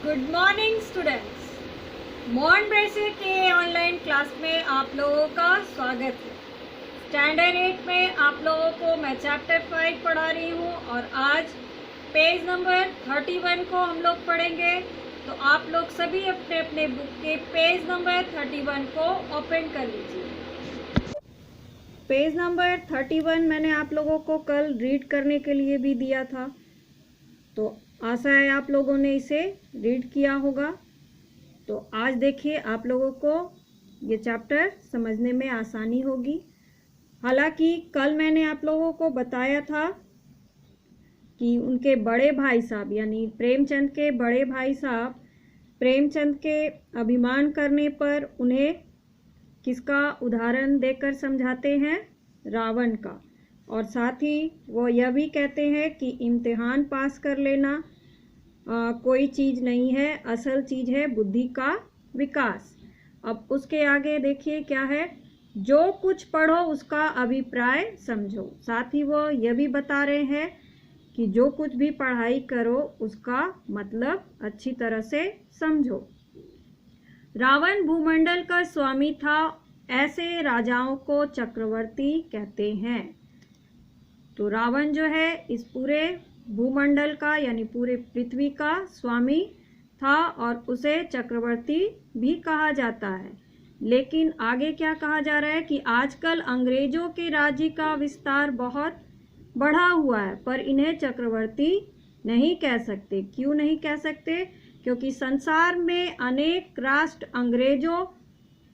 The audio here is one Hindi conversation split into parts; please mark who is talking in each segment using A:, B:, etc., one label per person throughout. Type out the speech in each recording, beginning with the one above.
A: Good morning students. मॉन्ब्रेसे के ऑनलाइन क्लास में आप लोगों का स्वागत है। स्टैंडर्ड 8 में आप लोगों को मैं चैप्टर 5 पढ़ा रही हूँ और आज पेज नंबर 31 को हम लोग पढ़ेंगे। तो आप लोग सभी अपने अपने बुक के पेज नंबर 31 को ओपन कर लीजिए। पेज नंबर 31 मैंने आप लोगों को कल रीड करने के लिए भी दिया था, तो आशा है आप लोगों ने इसे रीड किया होगा। तो आज देखिए आप लोगों को ये चैप्टर समझने में आसानी होगी। हालांकि कल मैंने आप लोगों को बताया था कि उनके बड़े भाई साहब यानी प्रेमचंद के बड़े भाई साहब प्रेमचंद के अभिमान करने पर उन्हें किसका उदाहरण देकर समझाते हैं? रावण का। और साथ ही वो यह भी कहते हैं कि इम्तिहान पास कर लेना कोई चीज़ नहीं है, असल चीज़ है बुद्धि का विकास। अब उसके आगे देखिए क्या है, जो कुछ पढ़ो उसका अभिप्राय समझो। साथ ही वो यह भी बता रहे हैं कि जो कुछ भी पढ़ाई करो उसका मतलब अच्छी तरह से समझो। रावण भूमंडल का स्वामी था, ऐसे राजाओं को चक्रवर्ती कहते हैं। तो रावण जो है इस पूरे भूमंडल का यानी पूरे पृथ्वी का स्वामी था और उसे चक्रवर्ती भी कहा जाता है। लेकिन आगे क्या कहा जा रहा है कि आजकल अंग्रेजों के राज्य का विस्तार बहुत बढ़ा हुआ है, पर इन्हें चक्रवर्ती नहीं कह सकते। क्यों नहीं कह सकते? क्योंकि संसार में अनेक राष्ट्र अंग्रेजों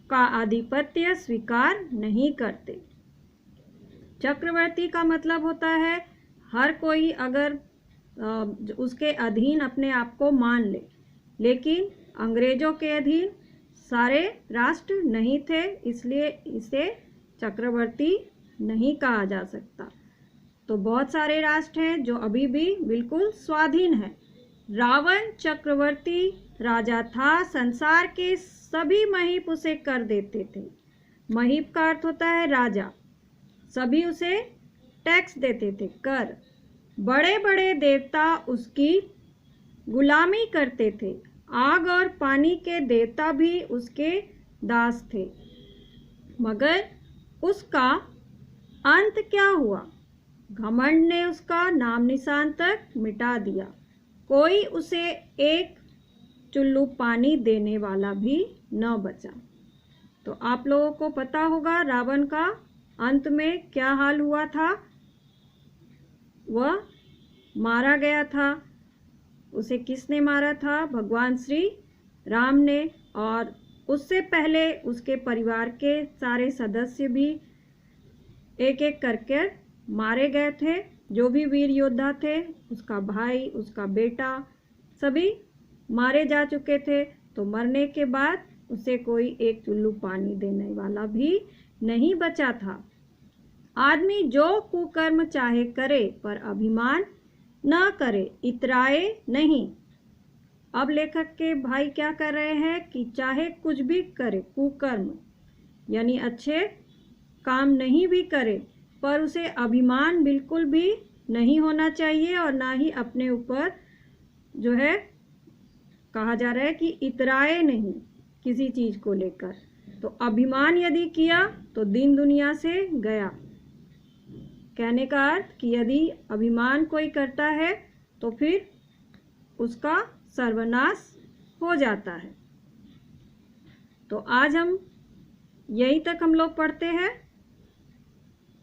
A: का आधिपत्य स्वीकार नहीं करते। चक्रवर्ती का मतलब होता है हर कोई अगर उसके अधीन अपने आप को मान ले, लेकिन अंग्रेजों के अधीन सारे राष्ट्र नहीं थे, इसलिए इसे चक्रवर्ती नहीं कहा जा सकता। तो बहुत सारे राष्ट्र हैं जो अभी भी बिल्कुल स्वाधीन हैं। रावण चक्रवर्ती राजा था, संसार के सभी महीप उसे कर देते थे। महीप का अर्थ होता है राजा। सभी उसे टैक्स देते थे, कर। बड़े बड़े देवता उसकी गुलामी करते थे। आग और पानी के देवता भी उसके दास थे। मगर उसका अंत क्या हुआ? घमंड ने उसका नाम निशान तक मिटा दिया। कोई उसे एक चुल्लू पानी देने वाला भी न बचा। तो आप लोगों को पता होगा रावण का अंत में क्या हाल हुआ था। वह मारा गया था। उसे किसने मारा था? भगवान श्री राम ने। और उससे पहले उसके परिवार के सारे सदस्य भी एक एक करके मारे गए थे। जो भी वीर योद्धा थे, उसका भाई, उसका बेटा, सभी मारे जा चुके थे। तो मरने के बाद उसे कोई एक चुल्लू पानी देने वाला भी नहीं बचा था। आदमी जो कुकर्म चाहे करे, पर अभिमान न करे, इतराए नहीं। अब लेखक के भाई क्या कर रहे हैं कि चाहे कुछ भी करे, कुकर्म यानी अच्छे काम नहीं भी करे, पर उसे अभिमान बिल्कुल भी नहीं होना चाहिए और ना ही अपने ऊपर जो है कहा जा रहा है कि इतराए नहीं किसी चीज़ को लेकर। तो अभिमान यदि किया तो दिन दुनिया से गया। कहने का अर्थ कि यदि अभिमान कोई करता है तो फिर उसका सर्वनाश हो जाता है। तो आज हम यहीं तक हम लोग पढ़ते हैं।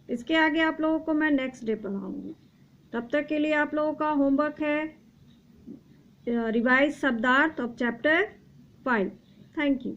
A: इसके आगे आप लोगों को मैं नेक्स्ट डे पढ़ाऊंगी। तब तक के लिए आप लोगों का होमवर्क है रिवाइज शब्दार्थ ऑफ चैप्टर 5। Thank you.